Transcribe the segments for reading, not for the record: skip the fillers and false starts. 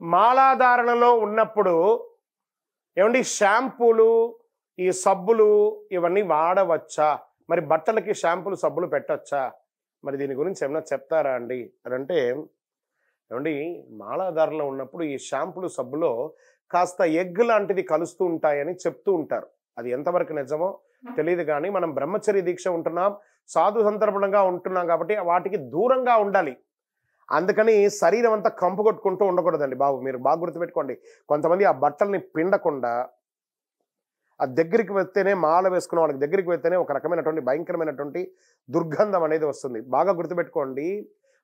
మాలాధారణలో ఉన్నప్పుడు ఏమండి షాంపూలు, ఈ సబ్బులు ఇవన్నీ వాడవచ్చా? మరి బట్టలకి షాంపూలు, సబ్బులు పెట్టొచ్చా? మరి దీని గురించి ఏమన్నా చెప్తారా అండి? అని అంటే ఏమండి మాలాధారణలో ఉన్నప్పుడు ఈ షాంపూలు, సబ్బులో కాస్త ఎగ్ లాంటిది కలుస్తూ ఉంటాయని చెప్తూ ఉంటారు. అది ఎంతవరకు నిజమో తెలీదు గానీ, మనం బ్రహ్మచర్య దీక్ష ఉంటున్నాం, సాధు సందర్భంగా ఉంటున్నాం కాబట్టి వాటికి దూరంగా ఉండాలి. అందుకని శరీరం అంతా కంపు కొట్టుకుంటూ ఉండకూడదండి బాబు. మీరు బాగా గుర్తుపెట్టుకోండి. కొంతమంది ఆ బట్టల్ని పిండకుండా ఆ దగ్గరికి వెళ్తేనే మాల వేసుకున్న వాళ్ళకి దగ్గరికి వెళ్తేనే ఒక రకమైనటువంటి భయంకరమైనటువంటి దుర్గంధం అనేది వస్తుంది. బాగా గుర్తుపెట్టుకోండి.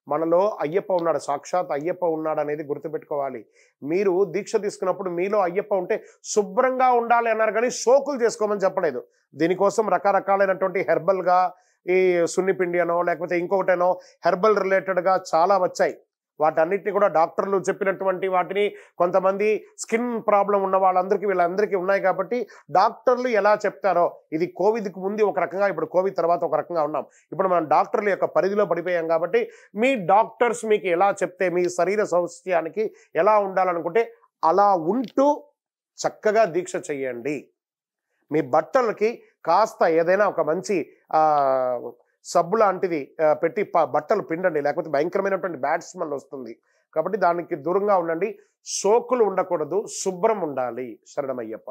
మనలో అయ్యప్ప ఉన్నాడు. సాక్షాత్ అయ్యప్ప ఉన్నాడు అనేది గుర్తుపెట్టుకోవాలి. మీరు దీక్ష తీసుకున్నప్పుడు మీలో అయ్యప్ప ఉంటే శుభ్రంగా ఉండాలి అన్నారు కానీ సోకులు చేసుకోమని చెప్పలేదు. దీనికోసం రకరకాలైనటువంటి హెర్బల్‌గా ఈ సున్నిపిండి అనో లేకపోతే ఇంకొకటనో హెర్బల్ రిలేటెడ్‌గా చాలా వచ్చాయి. వాటన్నిటిని కూడా డాక్టర్లు చెప్పినటువంటి వాటిని కొంతమంది స్కిన్ ప్రాబ్లం ఉన్న వాళ్ళందరికీ వీళ్ళందరికీ ఉన్నాయి కాబట్టి డాక్టర్లు ఎలా చెప్తారో ఇది కోవిడ్‌కి ముందు ఒక రకంగా, ఇప్పుడు కోవిడ్ తర్వాత ఒక రకంగా ఉన్నాం. ఇప్పుడు మనం డాక్టర్ల యొక్క పరిధిలో పడిపోయాం కాబట్టి మీ డాక్టర్స్ మీకు ఎలా చెప్తే మీ శరీర సౌష్ఠ్యానికి ఎలా ఉండాలనుకుంటే అలా ఉంటూ చక్కగా దీక్ష చెయ్యండి. మీ బట్టలకి కాస్త ఏదైనా ఒక మంచి సబ్బు లాంటిది పెట్టి బట్టలు పిండండి. లేకపోతే భయంకరమైనటువంటి బ్యాడ్ స్మెల్ వస్తుంది. కాబట్టి దానికి దూరంగా ఉండండి. సోకులు ఉండకూడదు. శుభ్రం ఉండాలి. శరణమయ్యప్ప.